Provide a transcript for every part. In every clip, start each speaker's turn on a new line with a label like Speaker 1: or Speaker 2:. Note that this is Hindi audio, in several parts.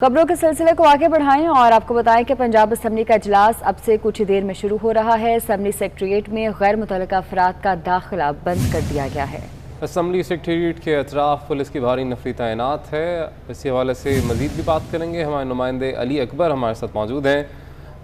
Speaker 1: खबरों के सिलसिले को आगे बढ़ाएं और आपको बताएं कि पंजाब असम्बली का इजलास अब से कुछ ही देर में शुरू हो रहा है। असम्बली सेक्रेटेरिएट में गैर मुतल्लिका अफराद का दाखिला बंद कर दिया गया है।
Speaker 2: असम्बली सेक्रेटेरिएट के अतराफ पुलिस की भारी नफरी तैनात है। इसी हवाले से मजीद भी बात करेंगे। हमारे नुमाइंदे अली अकबर हमारे साथ मौजूद हैं।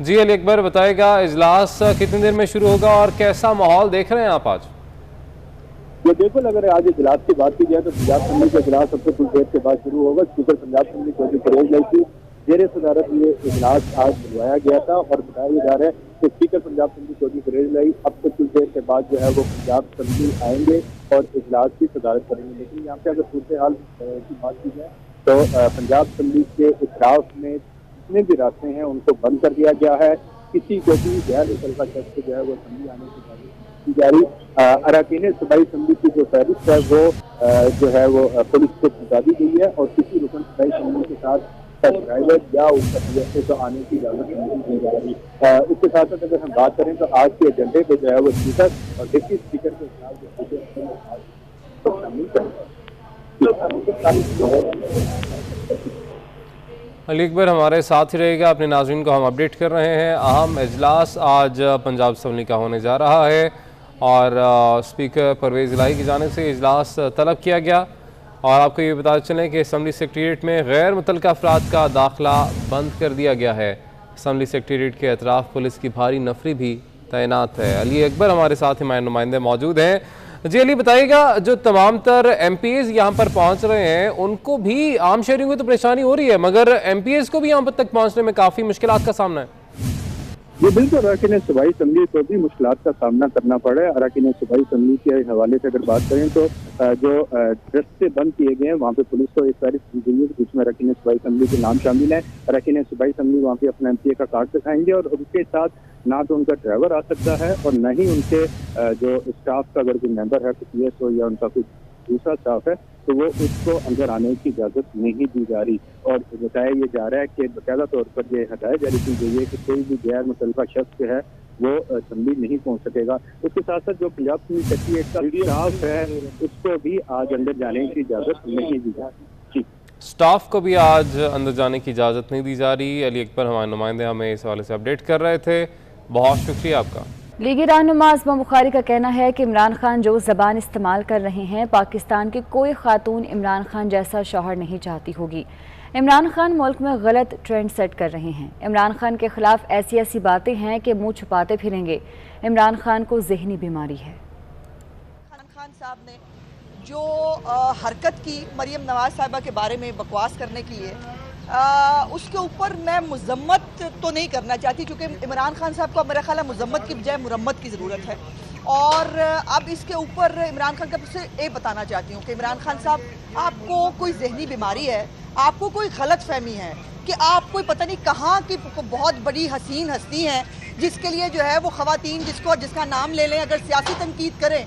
Speaker 2: जी अली अकबर, बताएगा इजलास कितनी देर में शुरू होगा और कैसा माहौल देख रहे हैं आप आज?
Speaker 3: ये बिल्कुल, अगर आज इजलास की बात की जाए तो पंजाब असम्बली का इजलास सबसे कुछ देर के बाद शुरू होगा। स्पीकर पंजाब असम्बली चौधरी परवेज इलाही की जेर सदारत ये इजलास आज बुलवाया गया था और बताया जा रहा है कि स्पीकर पंजाब असम्बली चौधरी परवेज इलाही अब से कुछ देर के बाद जो है वो पंजाब असम्बली आएंगे और इजलास की सदारत करेंगे। लेकिन यहाँ पे अगर सूरत हाल की बात की जाए तो पंजाब असम्बली के इतराफ में जितने भी रास्ते हैं उनको बंद कर दिया गया है। किसी को भी गैर मुतल्लिका शख्स जो है वो असम्बली आने की की जा रही। अरकान सूबाई असम्बली की जो फहरिस्त है वो जो है वो पुलिस को पहुंचा दी गई है और किसी रुकन सूबाई असम्बली के साथ ड्राइवर या उसका पीएसए को आने की इजाजत नहीं दी जा रही। इसके साथ साथ अगर हम बात करें तो आज के एजेंडे पे जो है वो स्पीकर और डिप्टी स्पीकर के
Speaker 2: अली अकबर हमारे साथ ही रहेगा। अपने नाज़रीन को हम अपडेट कर रहे हैं। अहम इजलास आज पंजाब असम्बली का होने जा रहा है और स्पीकर परवेज इलाही की जानिब से इजलास तलब किया गया। और आपको ये बता चलें कि असम्बली सेक्रेटेरिएट में गैर मुतल्लिका अफराद का दाखिला बंद कर दिया गया है। असम्बली सेक्रेटेरिएट के अतराफ पुलिस की भारी नफरी भी तैनात है। अली अकबर हमारे साथ हमारे नुमाइंदे मौजूद हैं। जी अली, बताइएगा जो तमाम तर MPs यहाँ पर पहुँच रहे हैं उनको भी आम शहरियों को तो परेशानी हो रही है, मगर MPs को भी यहाँ पर तक पहुँचने में काफ़ी मुश्किलात का सामना है।
Speaker 3: ये बिल्कुल अरकान सूबाई असम्बली को भी मुश्किलात का सामना करना पड़ा है। अरकान सूबाई असम्बली के हवाले से अगर बात करें तो जो रास्ते बंद किए गए हैं वहाँ पे पुलिस को एक तारीख दी गई है जिसमें अरकान सूबाई असम्बली के नाम शामिल है। अरकान सूबाई असम्बली वहाँ पे अपना MPA का कार्ड दिखाएंगे और उसके साथ ना तो उनका ड्राइवर आ सकता है और न ही उनके जो स्टाफ का अगर कोई मेंबर है PS हो या उनका कोई दूसरा स्टाफ है तो वो उसको अंदर आने की इजाज़त नहीं दी जा रही। और बताया ये जा रहा है कि बाकायदा तौर पर ये हदायत जारी की गई है कि कोई भी गैर मुतल्लिका शख्स जो है वो असम्बली नहीं पहुंच सकेगा। उसके साथ साथ जो पंजाब असम्बली सेक्रेटेरिएट का स्टाफ है उसको भी आज अंदर जाने की इजाज़त नहीं दी जा रही।
Speaker 2: स्टाफ को भी आज अंदर जाने की इजाज़त नहीं दी जा रही। अली अकबर हमारे नुमाइंदे हमें इस हवाले से अपडेट कर रहे थे। बहुत शुक्रिया आपका।
Speaker 1: लीगी रहनुमा आज़मा बुखारी का कहना है कि इमरान खान जो ज़बान इस्तेमाल कर रहे हैं पाकिस्तान की कोई खातून इमरान खान जैसा शौहर नहीं चाहती होगी। इमरान खान मुल्क में गलत ट्रेंड सेट कर रहे हैं। इमरान खान के खिलाफ ऐसी ऐसी बातें हैं कि मुंह छुपाते फिरेंगे। इमरान खान को ज़हनी बीमारी है।
Speaker 4: खान साहब ने जो हरकत की मरियम नवाज साहिबा के बारे में बकवास करने के लिए, उसके ऊपर मैं मजम्मत तो नहीं करना चाहती क्योंकि इमरान खान साहब को मेरा ख्याल है मजम्मत की बजाय मुरम्मत की ज़रूरत है। और अब इसके ऊपर इमरान खान का से ये बताना चाहती हूँ कि इमरान खान साहब, आपको कोई जहनी बीमारी है, आपको कोई गलत फहमी है कि आप कोई पता नहीं कहाँ की बहुत बड़ी हसीन हस्ती हैं जिसके लिए जो है वो ख़वातीन जिसका नाम ले लें, अगर सियासी तनकीद करें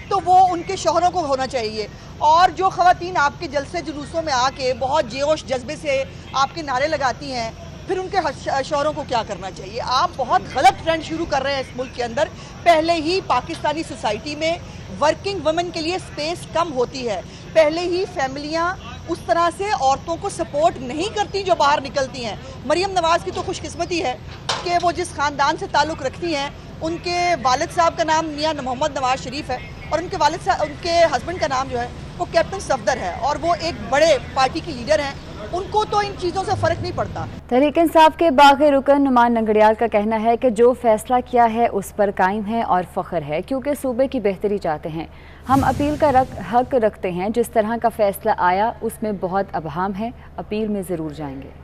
Speaker 4: तो वो उनके शौहरों को होना चाहिए। और जो ख़वातीन आपके जलसे जुलूसों में आके बहुत जोश जज्बे से आपके नारे लगाती हैं, फिर उनके शौहरों को क्या करना चाहिए? आप बहुत गलत ट्रेंड शुरू कर रहे हैं इस मुल्क के अंदर। पहले ही पाकिस्तानी सोसाइटी में वर्किंग वुमेन के लिए स्पेस कम होती है। पहले ही फैमिलियाँ उस तरह से औरतों को सपोर्ट नहीं करती जो बाहर निकलती हैं। मरियम नवाज़ की तो खुशकिस्मती है कि वो जिस ख़ानदान से ताल्लुक़ रखती हैं उनके वालिद साहब का नाम मियाँ मोहम्मद नवाज शरीफ है और उनके हस्बैंड का नाम जो है वो कैप्टन सफदर है और वो एक बड़े पार्टी की लीडर हैं। उनको तो इन चीज़ों से फ़र्क नहीं पड़ता।
Speaker 1: तहरीक इंसाफ के बागी रुकन नुमान लंगड़ियाल का कहना है कि जो फैसला किया है उस पर कायम है और फ़ख्र है क्योंकि सूबे की बेहतरी चाहते हैं। हम अपील का हक रखते हैं। जिस तरह का फैसला आया उसमें बहुत अबहम है। अपील में ज़रूर जाएंगे।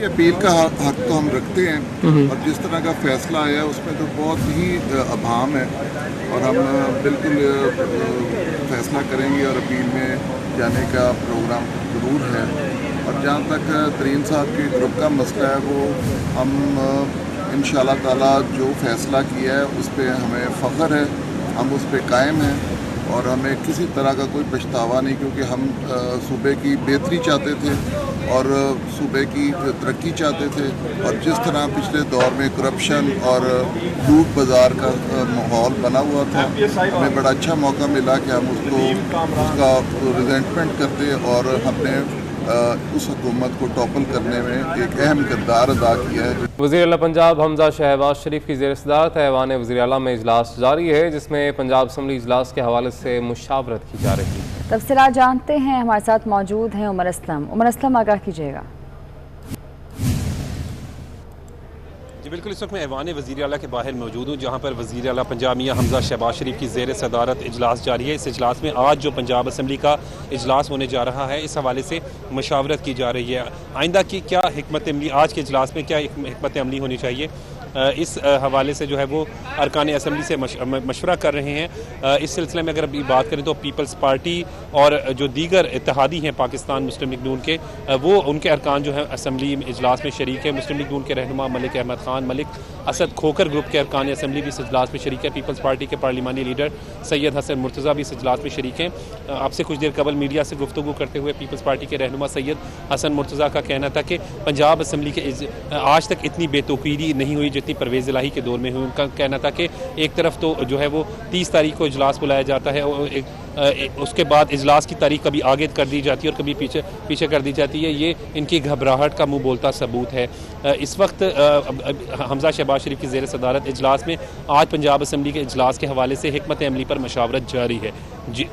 Speaker 5: अपील का हक तो हम रखते हैं और जिस तरह का फैसला आया उसमें तो बहुत ही अभाम है और हम बिल्कुल फैसला करेंगे और अपील में जाने का प्रोग्राम ज़रूर है। और जहाँ तक तरीन साहब के ग्रुप का मसला है वो हम इंशाअल्लाह ताला जो फैसला किया है उस पर हमें फ़ख्र है, हम उस पर कायम हैं और हमें किसी तरह का कोई पछतावा नहीं क्योंकि हम सूबे की बेहतरी चाहते थे और सूबे की तरक्की चाहते थे। और जिस तरह पिछले दौर में करप्शन और लूट बाज़ार का माहौल बना हुआ था, हमें बड़ा अच्छा मौका मिला कि हम उसका रिजेंटमेंट करते और अपने उस हुकूमत को टॉपल करने में एक अहम किरदार अदा किया है।
Speaker 2: वज़ीर आला पंजाब हमजा शहबाज शरीफ की ज़ेर सदारत ऐवान वज़ीर आला में इजलास जारी है, जिसमें पंजाब असम्बली इजलास के हवाले से मुशावरत की जा रही है।
Speaker 1: तफसीलात जानते हैं, हमारे साथ मौजूद हैं उमर असलम। उमर असलम, आगाह कीजिएगा।
Speaker 6: जी बिल्कुल, इस वक्त मैं ऐवान वज़ीर आला के बाहर मौजूद हूँ, जहाँ पर वज़ीर आला पंजाब मियां हमजा शहबाज शरीफ की ज़ेर सदारत इजलास जारी है। इस इजलास में आज जो पंजाब असम्बली का इजलास होने जा रहा है, इस हवाले से मशावरत की जा रही है। आइंदा की क्या हिकमत अमली, आज के इजलास में क्या हिकमत अमली होनी चाहिए, इस हवाले से जो है वो अरकान असम्बली से मशवरा कर रहे हैं। इस सिलसिले में अगर अभी बात करें तो पीपल्स पार्टी और जो दीगर इत्तेहादी हैं पाकिस्तान मुस्लिम लीग नून के, वो उनके अरकान जो हैं असम्बली इजलास में शरीक है। मुस्लिम लीग नून के रहनुमा मलिक अहमद खान, मलिक असद खोकर ग्रुप के अरकान असम्बली भी इस इजलास में शरीक है। पीपल्स पार्टी के पार्लिमानी लीडर सैयद हसन मुर्तज़ा भी इस इजलास में शरीक हैं। आपसे कुछ देर कबल मीडिया से गुफ्तगू करते हुए पीपल्स पार्टी के रहनुमा सैयद हसन मुर्तज़ा का कहना था कि पंजाब असम्बली के आज तक इतनी बेतौकीरी नहीं हुई जितनी परवेज़ इलाही के दौर में हुई। उनका कहना था कि एक तरफ तो जो है वो 30 तारीख को इजलास बुलाया जाता है और उसके बाद इजलास की तारीख कभी आगे कर दी जाती है और कभी पीछे कर दी जाती है। ये इनकी घबराहट का मुंह बोलता सबूत है। इस वक्त हमजा शहबाज शरीफ की ज़ेर सदारत इजलास में आज पंजाब असम्बली के इजलास के हवाले से हिकमत अमली पर मशावरत जारी है। जी,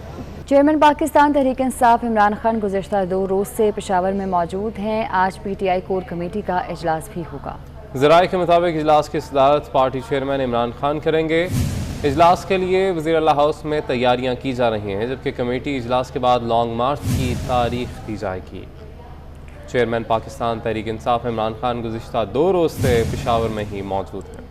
Speaker 1: चेयरमैन पाकिस्तान तहरीक इंसाफ इमरान खान गुज़श्ता 2 रोज़ से पेशावर में मौजूद हैं। आज PTI कोर कमेटी का इजलास भी होगा।
Speaker 2: ज़राए के मुताबिक इजलास की सदारत पार्टी चेयरमैन इमरान खान करेंगे। इजलास के लिए वज़ीर आला हाउस में तैयारियां की जा रही हैं, जबकि कमेटी इजलास के बाद लॉन्ग मार्च की तारीख दी जाएगी। चेयरमैन पाकिस्तान तहरीक इंसाफ इमरान खान गुज़श्ता 2 रोज़ से पेशावर में ही मौजूद हैं।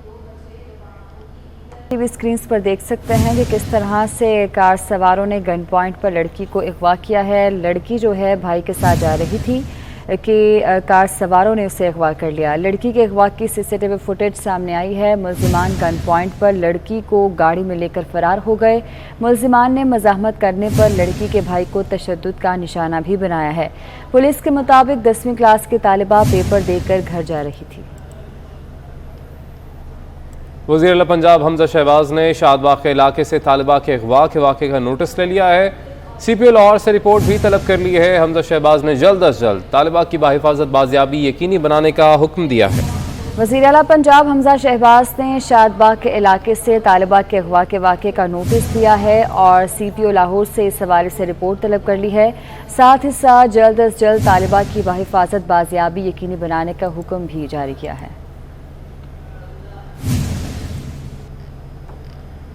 Speaker 1: टीवी स्क्रीन पर देख सकते हैं कि किस तरह से कार सवारों ने गन पॉइंट पर लड़की को अगवा किया है। लड़की जो है भाई के साथ जा रही थी कि कार सवारों ने उसे अगवा कर लिया। लड़की के अगवा की CCTV फुटेज सामने आई है। मुल्जिमान गन पॉइंट पर लड़की को गाड़ी में लेकर फरार हो गए। मुल्जिमान ने मज़ाहमत करने पर लड़की के भाई को तशद्दुद का निशाना भी बनाया है। पुलिस के मुताबिक 10वीं क्लास की तालिबा पेपर देकर घर जा रही थी।
Speaker 2: वज़ीर आला पंजाब हमजा शहबाज ने शादबाग के इलाके से तालिबा के अगवा के वाक़े का नोटिस ले लिया है। CPO लाहौर से रिपोर्ट भी तलब कर ली है। हमजा शहबाज ने जल्द अज जल्द तालिबा की बाहिफाजत बाजियाबी यकीनी बनाने का हुक्म दिया है।
Speaker 1: वज़ीर आला पंजाब हमजा शहबाज ने शादबाग के इलाके से तालिबा के अगवा के वाक़े का नोटिस दिया है और CPO लाहौर से इस हवाले से रिपोर्ट तलब कर ली है। साथ ही साथ जल्द अज जल्द तालिबा की बाहिफाजत बाजियाबी यकीनी बनाने का हुक्म भी जारी किया है।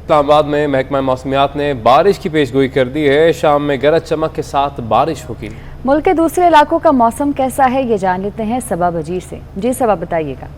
Speaker 2: इस्लामाबाद में महकमा मौसमियात ने बारिश की पेशगोई कर दी है। शाम में गरज चमक के साथ बारिश होगी।
Speaker 1: मुल्क के दूसरे इलाकों का मौसम कैसा है, ये जान लेते हैं सबा बजीर से। जी सबा, बताइएगा।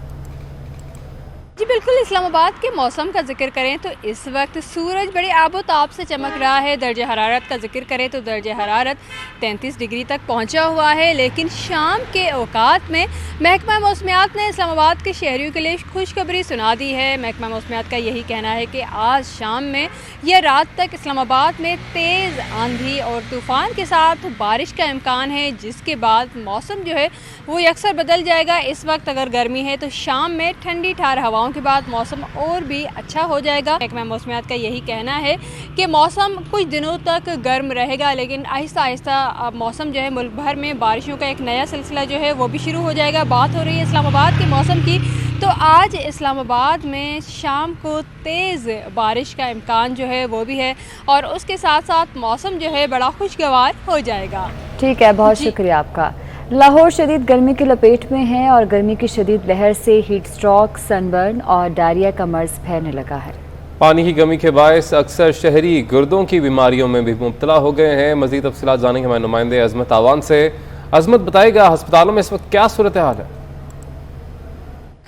Speaker 7: जी बिल्कुल, इस्लामाबाद के मौसम का जिक्र करें तो इस वक्त सूरज बड़े आबोताब से चमक रहा है। दर्जे हरारत का जिक्र करें तो दर्जे हरारत 33 डिग्री तक पहुंचा हुआ है। लेकिन शाम के औकात में महकमा मौसमियात ने इस्लामाबाद के शहरियों के लिए खुशखबरी सुना दी है। महकमा मौसमियात का यही कहना है कि आज शाम में या रात तक इस्लामाबाद में तेज़ आंधी और तूफ़ान के साथ बारिश का इम्कान है, जिसके बाद मौसम जो है वो अक्सर बदल जाएगा। इस वक्त अगर गर्मी है तो शाम में ठंडी ठार हवाओं के बाद मौसम और भी अच्छा हो जाएगा। महकमा मौसमियात का यही कहना है कि मौसम कुछ दिनों तक गर्म रहेगा, लेकिन आहिस्ता आहिस्ता अब मौसम जो है मुल्क भर में बारिशों का एक नया सिलसिला जो है वो भी शुरू हो जाएगा। बात हो रही है इस्लामाबाद के मौसम की, तो आज इस्लामाबाद में शाम को तेज़ बारिश का इम्कान जो है वो भी है और उसके साथ साथ मौसम जो है बड़ा खुशगवार हो जाएगा।
Speaker 1: ठीक है, बहुत शुक्रिया आपका। लाहौर शदीद गर्मी की लपेट में है और गर्मी की शदीद लहर से हीट स्ट्रोक, सनबर्न और डायरिया का मर्ज फैलने लगा है।
Speaker 2: पानी की कमी के बायस अक्सर शहरी गुर्दों की बीमारियों में भी मुब्तला हो गए हैं। मज़ीद तफसीलात जानेंगे हमारे नुमाइंदे अजमत आवान से। अजमत, बताएगा अस्पतालों में इस वक्त क्या सूरत हाल है?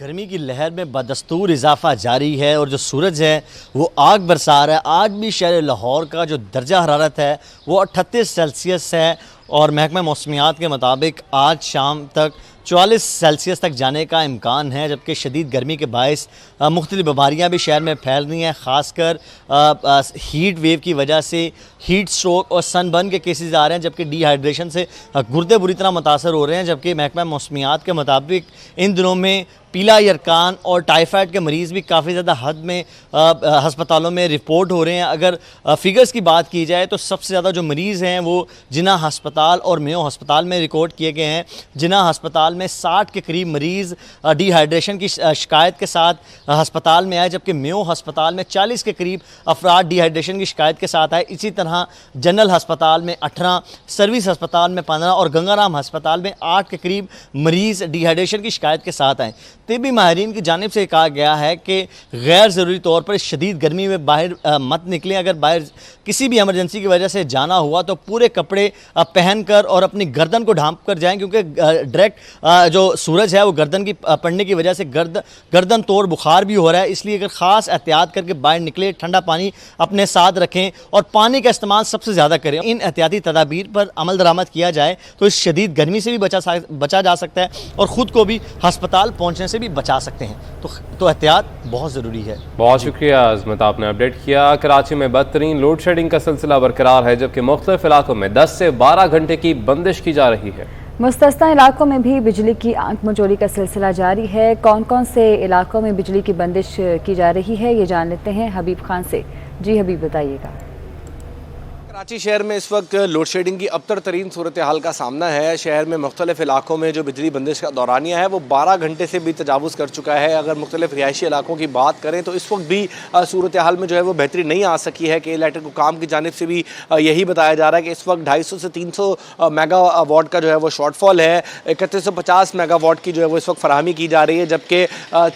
Speaker 8: गर्मी की लहर में बदस्तूर इजाफा जारी है और जो सूरज है वो आग बरसा रहा है। आज भी शहर लाहौर का जो दर्जा हरारत है वो 38 सेल्सियस है और महकमा मौसमियात के मुताबिक आज शाम तक 44 सेल्सियस तक जाने का इम्कान है, जबकि शदीद गर्मी के बायस मुख्तलिफ बीमारियाँ भी शहर में फैल रही हैं। ख़ासकर हीट वेव की वजह से हीट स्ट्रोक और सनबर्न के केसेस आ रहे हैं, जबकि डिहाइड्रेशन से गुर्दे बुरी तरह मुतासर हो रहे हैं। जबकि महकमा मौसमियात के मुताबिक इन दिनों में पीला यरकान और टाइफाइड के मरीज़ भी काफ़ी ज़्यादा हद में हस्पतालों में रिपोर्ट हो रहे हैं। अगर फिगर्स की बात की जाए तो सबसे ज़्यादा जो मरीज़ हैं वो जिना हस्पताल और मेयो हस्पताल में रिकॉर्ड किए गए हैं। जिना हस्पताल में 60 के करीब मरीज़ डिहाइड्रेशन की शिकायत के साथ हस्पताल में आए, जबकि मेयो हस्पताल में 40 के करीब अफराद डिहाइड्रेशन की शिकायत के साथ आए। इसी तरह जनरल हस्पताल में 18, सर्विस हस्पताल में 15 और गंगाराम हस्पताल में 8 के करीब मरीज़ डिहाइड्रेशन की शिकायत के साथ आए। तिब्बी माहिरीन की जानिब से कहा गया है कि गैर ज़रूरी तौर पर शदीद गर्मी में बाहर मत निकलें। अगर बाहर किसी भी एमरजेंसी की वजह से जाना हुआ तो पूरे कपड़े पहन कर और अपनी गर्दन को ढांप कर जाएं, क्योंकि डायरेक्ट जो सूरज है वो गर्दन की पड़ने की वजह से गर्दन तोड़ बुखार भी हो रहा है। इसलिए अगर ख़ास एहतियात करके बाहर निकले, ठंडा पानी अपने साथ रखें और पानी का इस्तेमाल सबसे ज़्यादा करें। इन एहतियाती तदाबीर पर अमल दरामद किया जाए तो इस शदीद गर्मी से भी बचा जा सकता है और ख़ुद को भी हस्पताल पहुँचने से भी बचा सकते हैं। तो एहतियात बहुत ज़रूरी है।
Speaker 2: बहुत शुक्रिया अज़मत, आपने अपडेट किया। कराची में बदतरीन लोड शेडिंग का सिलसिला बरकरार है, जबकि मुख्तलिफ इलाकों में 10 से 12 घंटे की बंदिश की जा रही है।
Speaker 1: मुस्तस्ना इलाकों में भी बिजली की आंख मचोली का सिलसिला जारी है। कौन कौन से इलाकों में बिजली की बंदिश की जा रही है, ये जान लेते हैं हबीब खान से। जी हबीब, बताइएगा।
Speaker 9: कराची शहर में इस वक्त लोड शेडिंग की अबतर तरीन सूरत हाल का सामना है। शहर में मुख्तलिफ इलाकों में जो बिजली बंदिश का दौरानिया है वो 12 घंटे से भी तजावुज़ कर चुका है। अगर मुख्तलिफ रिहायशी इलाकों की बात करें तो इस वक्त भी सूरत हाल में जो है वो बेहतरी नहीं आ सकी है। कि इलेक्ट्रिक हुकाम की जानिब से भी यही बताया जा रहा है कि इस वक्त 250 से 300 मेगावाट का जो है वो शॉर्टफॉल है। 3150 मेगावाट की जो है वो इस वक्त फराहमी की जा रही है, जबकि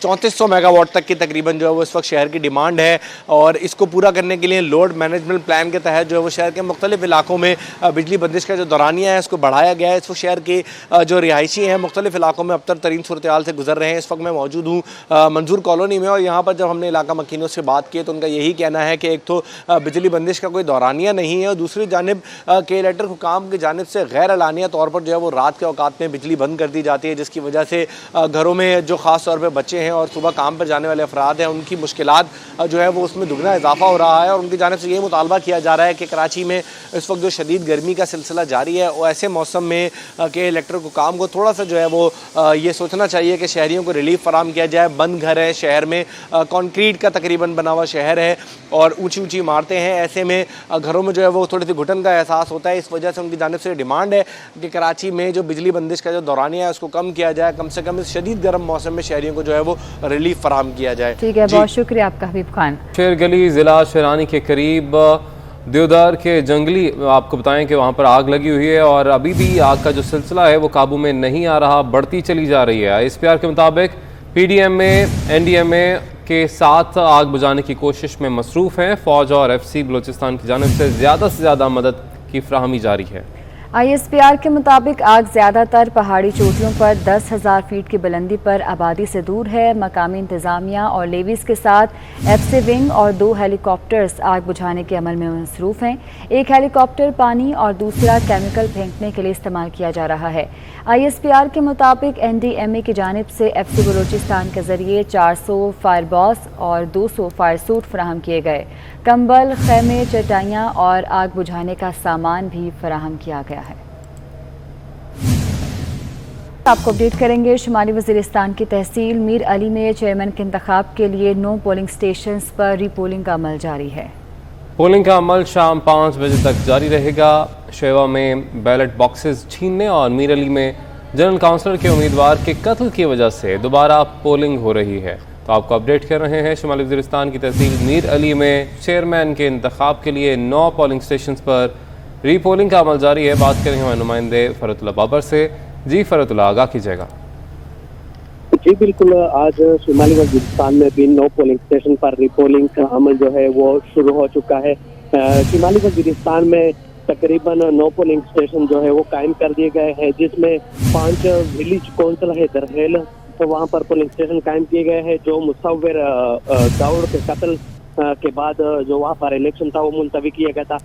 Speaker 9: 3400 मेगावाट तक की तकरीबन जो है वो इस वक्त शहर की डिमांड है। और इसको पूरा करने के लिए लोड मैनेजमेंट प्लान के तहत जो है वो शहर के मुख्तलिफ इलाकों में बिजली बंदिश का जो दौरानिया है इसको बढ़ाया गया है। इस वक्त शहर के जो रिहायशी हैं मुख्तलिफ इलाकों में अबतर तरीन सूरत हाल से गुजर रहे हैं। इस वक्त मैं मौजूद हूँ मंजूर कॉलोनी में और यहाँ पर जब हमने इलाका मकीनों से बात की तो उनका यही कहना है कि एक तो बिजली बंदिश का कोई दौरानिया नहीं है और दूसरी जानिब के इलेक्ट्रिक हुकाम की जानिब से गैर एलानिया तौर पर जो है वो रात के औकात में बिजली बंद कर दी जाती है, जिसकी वजह से घरों में जो ख़ास तौर पर बच्चे हैं और सुबह काम पर जाने वाले अफराद हैं उनकी मुश्किलात जो है वो उसमें दुगना इजाफा हो रहा है। और उनकी जानिब से ये मुतालबा किया जा रहा है कि कराची में इस वक्त जो शदीद गर्मी का सिलसिला जारी है और ऐसे मौसम में के इलेक्ट्रिक हुकाम को थोड़ा सा जो है वो ये सोचना चाहिए कि शहरियों को रिलीफ फराम किया जाए। बंद घर है शहर में, कंक्रीट का तकरीबन बना हुआ शहर है और ऊंची ऊंची इमारतें हैं। ऐसे में घरों में जो है वो थोड़ी सी घुटन का एहसास होता है। इस वजह से उनकी जानिब से डिमांड है कि कराची में जो बिजली बंदिश का जो दौरानिया है उसको कम किया जाए, कम से कम इस शदीद गर्म मौसम में शहरियों को जो है वो रिलीफ फराम किया जाए।
Speaker 1: ठीक है, बहुत शुक्रिया आपका हबीब खान।
Speaker 2: शेर गली ज़िला शेरानी के करीब देवदार के जंगली, आपको बताएं कि वहाँ पर आग लगी हुई है और अभी भी आग का जो सिलसिला है वो काबू में नहीं आ रहा, बढ़ती चली जा रही है। ISPR के मुताबिक PDMA NDMA के साथ आग बुझाने की कोशिश में मसरूफ़ हैं। फ़ौज और FC बलूचिस्तान की जानिब से ज़्यादा मदद की फ्राहमी जारी है।
Speaker 1: ISPR के मुताबिक आग ज़्यादातर पहाड़ी चोटियों पर 10,000 फीट की बुलंदी पर आबादी से दूर है। मकामी इंतज़ामिया और लेवीज़ के साथ FC विंग और 2 हेलीकॉप्टर्स आग बुझाने के अमल में मसरूफ़ हैं। एक हेलीकॉप्टर पानी और दूसरा केमिकल फेंकने के लिए इस्तेमाल किया जा रहा है। ISPR के मुताबिक NDMA की जानिब से FC बलूचिस्तान के ज़रिए 400 फायरबॉस और 200 फायर सूट फराहम किए गए। कंबल, खेमे, चटाइयाँ और आग बुझाने का सामान भी फराहम किया गया है। आपको अपडेट करेंगे। शुमाली वज़ीरिस्तान की तहसील मीर अली में चेयरमैन के इंतखाब के लिए 9 पोलिंग स्टेशन पर रीपोलिंग का अमल जारी है।
Speaker 2: पोलिंग का अमल शाम 5 बजे तक जारी रहेगा। शेवा में बैलेट बॉक्सेस छीनने और मीर अली में जनरल काउंसलर के उम्मीदवार के कत्ल की वजह से दोबारा पोलिंग हो रही है। तो आपको अपडेट कर रहे हैं शुमाली वज़ीरिस्तान की तहसील मीर अली में चेयरमैन के इंतखाब के लिए 9 पोलिंग स्टेशन पर रीपोलिंग का अमल जारी है। बात करेंगे हमारे नुमाइंदे फरतुल्लाह बाबर से। जी फरतुल्लाह, आगाह कीजिएगा।
Speaker 3: जी बिल्कुल, आज शुमाली वज़ीरिस्तान में भी 9 पोलिंग स्टेशन पर रीपोलिंग का अमल जो है वो शुरू हो चुका है। शुमाली वज़ीरिस्तान में तकरीबन 9 पोलिंग स्टेशन जो है वो कायम कर दिए गए हैं, जिसमें 5 विलेज कौंसिल है दरहेल, तो वहाँ पर पोलिंग स्टेशन कायम किए गए हैं। जो मुसव्विर दाऊद के कत्ल के बाद जो वहाँ पर इलेक्शन था वो मुलतवी किया गया था।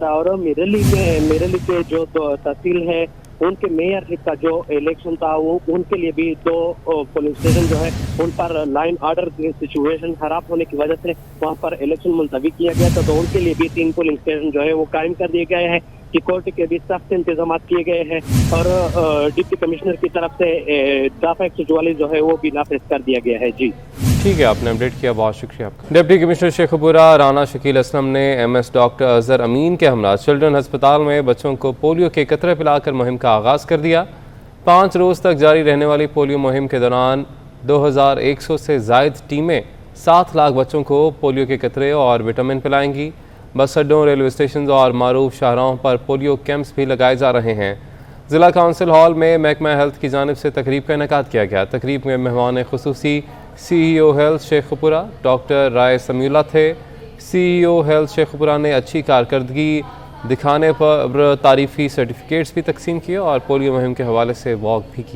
Speaker 3: और मिरली के जो तहसील है
Speaker 10: उनके मेयर का जो इलेक्शन था वो उनके लिए भी 2 पोलिंग स्टेशन जो है उन पर लाइन ऑर्डर सिचुएशन खराब होने की वजह से वहां पर इलेक्शन मुलतवी किया गया था। तो उनके लिए भी 3 पोलिंग स्टेशन जो है वो कायम कर दिए गए हैं। सिक्योरिटी के भी सख्त इंतजाम किए गए हैं और डिप्टी कमिश्नर की तरफ से दफा 144 जो है वो भी नाफिज कर दिया गया है। जी
Speaker 2: ठीक है, आपने अपडेट किया, बहुत शुक्रिया आपका। डिप्टी कमिश्नर शेखपुरा राना शकील असलम ने MS डॉक्टर अजहर अमीन के हमरा चिल्ड्रन अस्पताल में बच्चों को पोलियो के कतरे पिलाकर मुहिम का आगाज़ कर दिया। 5 रोज़ तक जारी रहने वाली पोलियो मुहिम के दौरान 2100 से ज़ायद टीमें 7 लाख बच्चों को पोलियो के कतरे और विटामिन पिलाएंगी। बस अड्डों, रेलवे स्टेशन और मारूफ शाहराहों पर पोलियो कैंप्स भी लगाए जा रहे हैं। ज़िला काउंसिल हॉल में महकमा हेल्थ की जानिब से तकरीब का इनेकाद किया गया। तकरीब में मेहमान खुसूसी CEO हेल्थ शेखपुरा डॉक्टर राय समीउल्लाह थे। CEO हेल्थ शेखपुरा ने अच्छी कारकर्दगी दिखाने पर तारीफ़ी सर्टिफिकेट्स भी तकसीम किए और पोलियो मुहिम के हवाले से वॉक भी की।